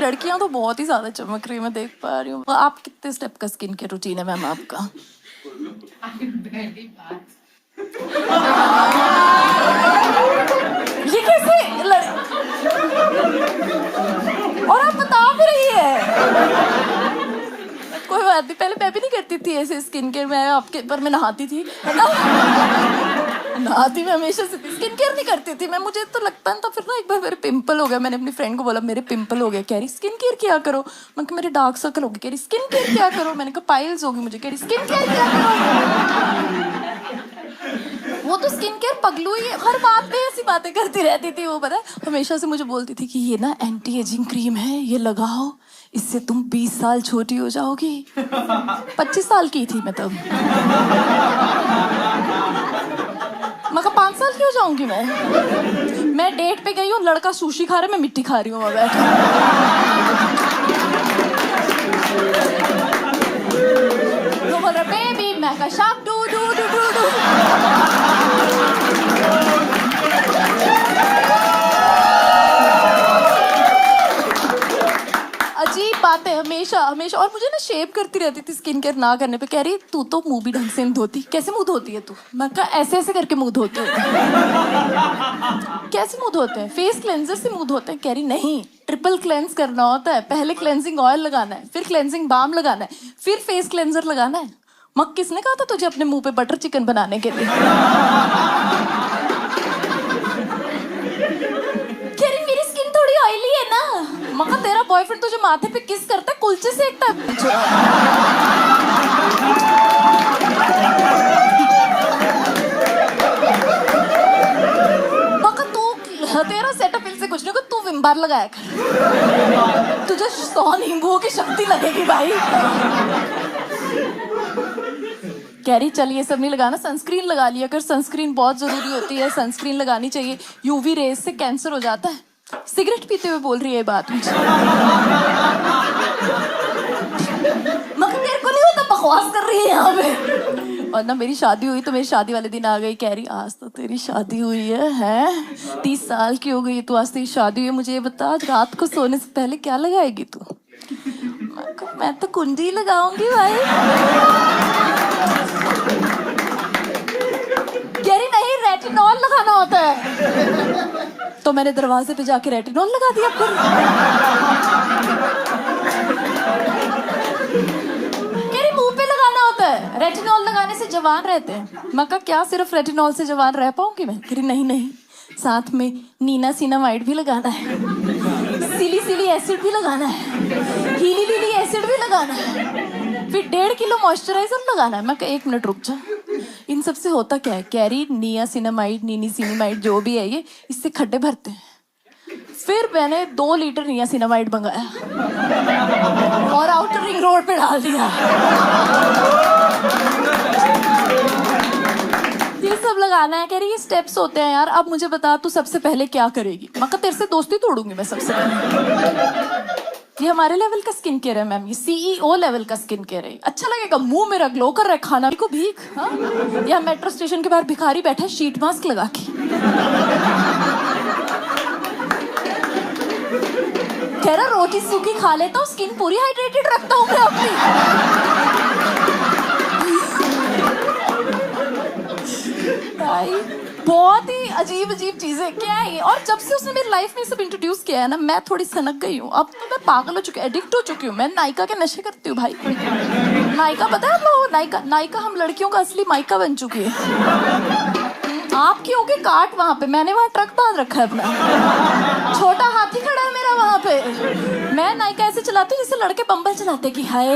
लड़कियां तो बहुत ही ज्यादा चमक रही है, मैं देख पा रही हूँ। आप कितने स्टेप का स्किन केयर रूटीन है मैम आपका? ये कैसे और आप बता भी रही है? कोई बात नहीं, पहले मैं भी नहीं करती थी ऐसे स्किन केयर, मैं आपके पर मैं नहाती थी, है ना? नहाती मैं हमेशा से स्किन केयर नहीं करती थी मैं। मुझे तो लगता था फिर ना, एक बार मेरे पिंपल हो गया, मैंने अपनी फ्रेंड को बोला मेरे पिंपल हो गए, कह रही स्किन केयर क्या करो। मैं कहा मेरे डार्क सर्कल हो गए, कह रही स्किन केयर क्या करो। मैंने कहा पाइल्स होगी मुझे, कह रही स्किन केयर क्या करो। वो तो स्किन केयर पगलू ही है, हर बात पे ऐसी बातें करती रहती थी वो, पता है हमेशा से मुझे बोलती थी कि ये ना एंटी एजिंग क्रीम है, ये लगाओ, इससे तुम 20 साल छोटी हो जाओगी। 25 साल की थी मैं तब। मैं कहा 5 साल की हो जाऊंगी मैं डेट पे गई हूँ, लड़का सुशी खा रहा है, मैं मिट्टी खा रही हूँ बैठ। तो बोल रहा बेबी, मैं कहा शाक do do do do do. अजीब बात है हमेशा हमेशा। और मुझे ना शेव करती रहती थी स्किन केयर ना करने पे, कह रही तू तो मुंह भी ढंग से नहीं धोती, कैसे मुंह धोती है तू? मैं कहा ऐसे ऐसे करके मुंह धोती है। कैसे मुंह धोते हैं? फेस क्लेंजर से मुंह धोते हैं। कह रही नहीं, ट्रिपल क्लेंस करना होता है, पहले क्लेंजिंग ऑयल लगाना है, फिर क्लेंजिंग बाम लगाना है, फिर फेस क्लेंजर लगाना है। मग किसने कहा था तुझे अपने मुंह पे बटर चिकन बनाने के लिए? कह रही मेरी स्किन थोड़ी ऑयली है ना। मगर तेरा बॉयफ्रेंड तुझे माथे पे किस करता है, कुलचे सेकता है। मगर तू, तेरा सेटअप इनसे कुछ नहीं होगा, तू विम बार लगाया कर, तुझे 100 नींबुओं की शक्ति लगेगी भाई। कह रही चल ये सब नहीं लगाना, सनस्क्रीन लगा लिया कर, सनस्क्रीन बहुत जरूरी होती है, सनस्क्रीन लगानी चाहिए, यूवी रेज से कैंसर हो जाता है। सिगरेट पीते हुए बोल रही है ये बात मुझे। मगर तेरे को नहीं होता, बकवास कर रही है यहाँ पे। और ना मेरी शादी हुई तो मेरी शादी वाले दिन आ गई, कह रही आज तो तेरी शादी हुई है 30 साल की हो गई तू, आज तेरी शादी हुई है, मुझे ये बता आज रात को सोने से पहले क्या लगाएगी तू? मैं तो कुंडी लगाऊंगी भाई। कह रही नहीं, रेटिनॉल लगाना होता है। तो मैंने दरवाजे पे जाके रेटिनॉल लगा दिया फिर। कह रही मुंह पे लगाना होता है, रेटिनॉल लगाने से जवान रहते हैं। मैं कहा क्या सिर्फ रेटिनॉल से जवान रह पाऊंगी मैं? कह रही नहीं नहीं, साथ में नियासिनामाइड भी लगाना है, सिलिसिलिक एसिड भी लगाना है, हीलिलिक एसिड भी लगाना है, फिर 1.5 किलो मॉइस्चराइजर लगाना है। मैं कहा 1 मिनट रुक जा, इन सब से होता क्या है? कह रही नियासिनामाइड नियासिनामाइड जो भी है ये, इससे खड्डे भरते हैं। फिर मैंने 2 लीटर नियासिनामाइड मंगाया और आउटर रिंग रोड पे डाल दिया। ये सब लगाना है। कह रही ये स्टेप्स होते हैं यार, अब मुझे बता तू सबसे पहले क्या करेगी? मैं कहा तेरे से दोस्ती तोड़ूंगी मैं सबसे पहले। ये हमारे लेवल का स्किन केयर है मैम, ये CEO लेवल का स्किन केयर है। अच्छा लगेगा, मुंह मेरा ग्लो कर रहा है, खाना को भीख। हाँ, या मेट्रो स्टेशन के बाहर भिखारी बैठा है शीट मास्क लगा के, कह रहा रोटी सूखी खा लेता हूँ, स्किन पूरी हाइड्रेटेड रखता हूँ मैं अपनी। बहुत ही अजीब अजीब चीजें क्या है ये। और जब से उसने मेरी लाइफ में सब इंट्रोड्यूस किया है ना, मैं थोड़ी सनक गई हूँ। अब तो मैं पागल हो चुकी हूँ, एडिक्ट हो चुकी हूँ मैं। नायका के नशे करती हूँ भाई। नायका पता है आप लोगों को? नायका हम लड़कियों का असली मायका बन चुकी है। आपकी होगी काट वहां पे, मैंने वहां ट्रक बांध रखा है अपना, छोटा हाथी खड़ा है मेरा वहां पे। मैं नायका ऐसे चलाती हूँ जैसे लड़के बम्बल चलाते कि हाय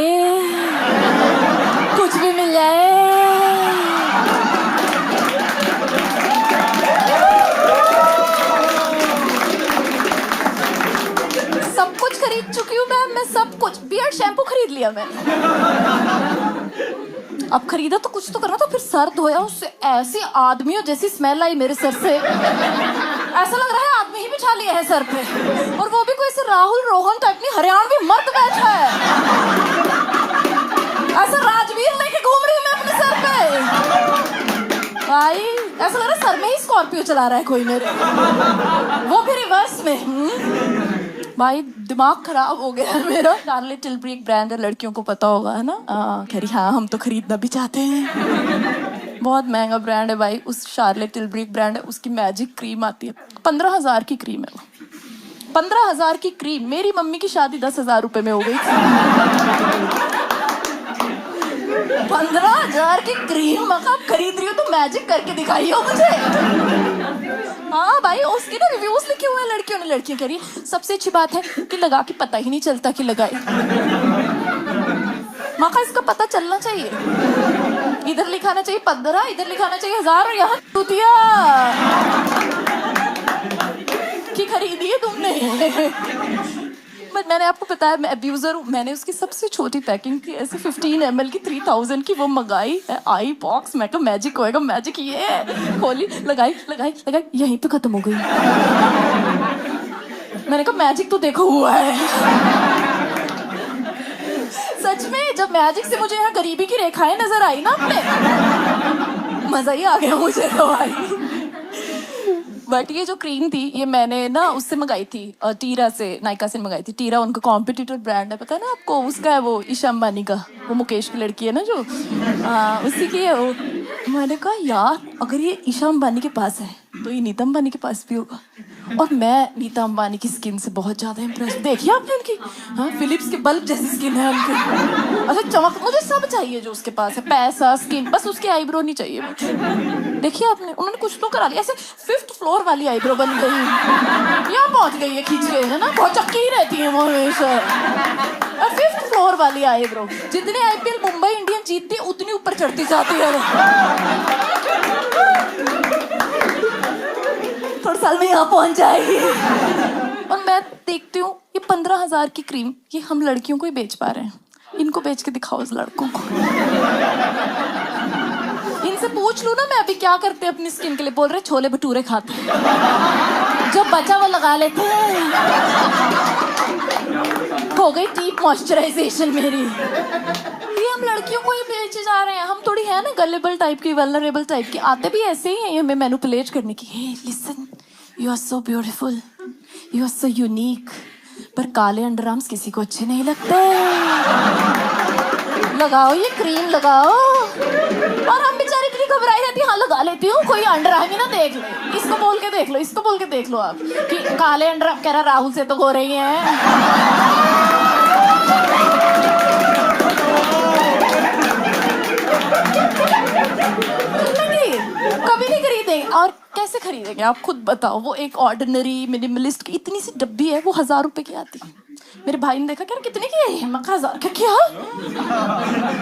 कुछ भी मिल जाए। सब कुछ खरीद चुकी हूँ मैं सब कुछ। बियर्ड शैम्पू खरीद लिया मैंने, अब खरीदा तो कुछ तो करना, तो फिर सर धोया, उससे ऐसी आदमियों जैसी स्मेल आई मेरे सर से, ऐसा लग रहा है आदमी ही बिछा लिया है सर पे। और वो भी कोई ऐसे राहुल रोहन टाइप नहीं, हरियाणवी मर्द बैठा है, ऐसा राजवीर लेके घूम रही हूँ मैं अपने सर पे भाई। ऐसा लग रहा है सर में ही स्कॉर्पियो चला रहा है कोई मेरे, वो भी रिवर्स में। भाई दिमाग खराब हो गया है मेरा। शार्लेट टिल्बरी एक ब्रांड है, लड़कियों को पता होगा, है ना? कह रही हाँ हम तो खरीदना भी चाहते हैं। बहुत महंगा ब्रांड है भाई। उस शार्लेट टिल्बरी एक ब्रांड है, उसकी मैजिक क्रीम आती है, 15,000 की क्रीम है वो। 15,000 की क्रीम। मेरी मम्मी की शादी 10,000 रुपए में हो गई थी। 15,000 की क्रीम आप खरीद रही हो तो मैजिक करके दिखाई हो मुझे। हाँ भाई, उसके ना रिव्यूज लिखे हुए हैं लड़कियों ने। लड़कियां कह रही है सबसे अच्छी बात है कि लगा के पता ही नहीं चलता कि लगाए। माँ का इसका पता चलना चाहिए। इधर लिखाना चाहिए 15, इधर लिखाना चाहिए 1000 और यहाँ टूटिया कि खरीदी है तुमने। बट मैंने आपको बताया मैं अब्यूजर हूँ। मैंने उसकी सबसे छोटी पैकिंग थी, ऐसे 15 ml की 3000 की, वो मंगाई है आई बॉक्स। मैं कहा मैजिक होएगा, मैजिक ये है। खोली, लगाई लगाई लगाई, यहीं पे खत्म हो गई। मैंने कहा मैजिक तो देखो हुआ है। सच में जब मैजिक से मुझे यहाँ गरीबी की रेखाएं नजर आई ना अपने, मजा ही आ गया मुझे तो भाई। बट ये जो क्रीम थी ये मैंने ना उससे मंगाई थी, टीरा से, नायका से मंगाई थी। टीरा उनका कॉम्पिटिटर ब्रांड है, पता है ना आपको? उसका है वो ईशा अंबानी का, वो मुकेश की लड़की है ना जो, उसी की है वो। मैंने कहा यार अगर ये ईशा अंबानी के पास है तो ये नीता अंबानी के पास भी होगा। और मैं नीता अंबानी की स्किन से बहुत ज्यादा इम्प्रेस। देखिए आपने उनकी, हाँ फिलिप्स के बल्ब जैसी स्किन है उनकी। अच्छा चमक, मुझे सब चाहिए जो उसके पास है, पैसा, स्किन, बस उसकी आईब्रो नहीं चाहिए मुझे। देखिए आपने, उन्होंने कुछ तो करा लिया, ऐसे 5th फ्लोर वाली आईब्रो बन गई, यहाँ पहुंच गई है खींच के, है ना? बहुत चक्की ही रहती है वो हमेशा। 5th फ्लोर वाली आईब्रो। जितने आईपीएल मुंबई इंडियंस जीतती है उतनी ऊपर चढ़ती जाती है। थोड़े साल में यहाँ पहुंच जाएगी। और मैं देखती हूँ ये 15,000 की क्रीम ये हम लड़कियों को ही बेच पा रहे हैं। इनको बेच के दिखाओ उस लड़कों को। इनसे पूछ लूं ना मैं अभी क्या करते हैं अपनी स्किन के लिए। बोल रहे छोले भटूरे खाते हैं, जब बचा वो लगा लेते हैं। हो गई डीप मॉइस्चराइजेशन मेरी। ये हम लड़कियों को ही बेचे जा रहे हैं। हम थोड़ी है ना गलेबल टाइप की, वल्नरेबल टाइप की। आते भी ऐसे ही हैं हमें मैनिपुलेट करने की। Hey listen, you are so beautiful, you are so unique. पर काले अंडरआर्म्स किसी को अच्छे नहीं लगते। लगाओ ये क्रीम लगाओ। और हम बेचारे इतनी घबराई रहती, हाँ लगा लेती हूँ, कोई अंडरआर्म ही ना देख ले। इसको बोल के देख लो, इसको बोल के देख लो आप कि काले अंडरआर्म। कह रहा राहुल से तो हो रही है। कभी नहीं खरीदेंगे। और कैसे खरीदेंगे आप खुद बताओ? वो एक ऑर्डिनरी मिनिमलिस्ट की इतनी सी डब्बी है, वो 1000 रुपए की आती है। मेरे भाई ने देखा, क्या कितने की है? मैं 1000 का। क्या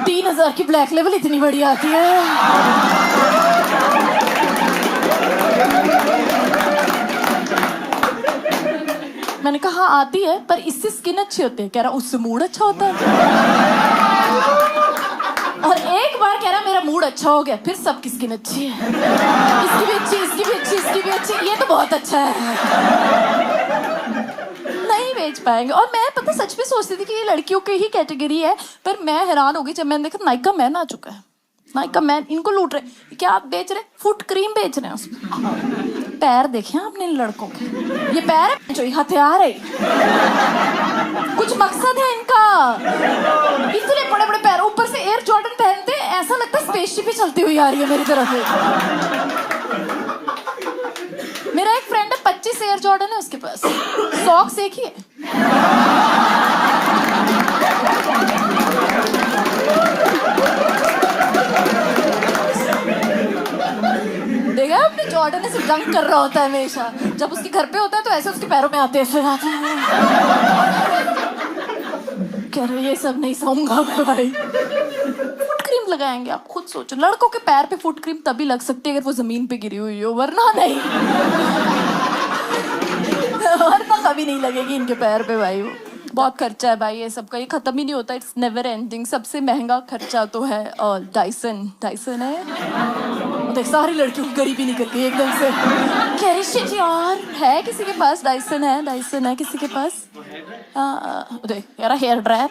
3000 की ब्लैक लेवल इतनी बड़ी आती है। मैंने कहा हाँ आती है, पर इससे स्किन अच्छी होती है। कह रहा उससे मूड अच्छा होता है। और एक बार कह रहा मेरा मूड अच्छा हो गया, फिर सबकी स्किन अच्छी है। इसकी भी अच्छी, इसकी भी अच्छी, इसकी भी अच्छी, ये तो बहुत अच्छा है। नहीं बेच पाएंगे। और मैं पता सच में सोचती थी कि ये लड़कियों की ही कैटेगरी है, पर मैं हैरान हो गई जब मैंने देखा नायका मैन आ चुका है। नायका मैन इनको लूट रहे। क्या आप बेच रहे? फुट क्रीम बेच रहे हैं उसमें। पैर देखे आपने इन लड़कों के? ये पैर है जो हथियार है। कुछ मकसद है इनका, इसलिए बड़े बड़े पैर। ऊपर से एयर जॉर्डन पहनते, ऐसा लगता है स्पेसशिप ही चलती हुई आ रही है मेरी तरफ से। मेरा एक फ्रेंड है 25 एयर जॉर्डन है उसके पास, सॉक्स एक ही है। देखा आपने, जॉर्डन ऐसे जंग कर रहा होता है हमेशा। जब उसके घर पे होता है तो ऐसे उसके पैरों में आते हैं, फिर आते हैं। कह रहे ये सब नहीं सहूंगा मैं भाई। फुट क्रीम लगाएंगे, आप खुद सोचो। लड़कों के पैर पे फुट क्रीम तभी लग सकती है अगर वो जमीन पे गिरी हुई हो, वरना नहीं। वरना कभी नहीं लगेगी इनके पैर पे भाई। वो बहुत खर्चा है भाई ये सबका, ये खत्म ही नहीं होता। It's never ending. सबसे महंगा खर्चा तो है डाइसन है। देख सारी लड़कियों की गरीबी निकल गई एकदम से। कह रही शिट यार, है किसी के पास डाइसन है किसी के पास? देख यार हेयर ड्रायर।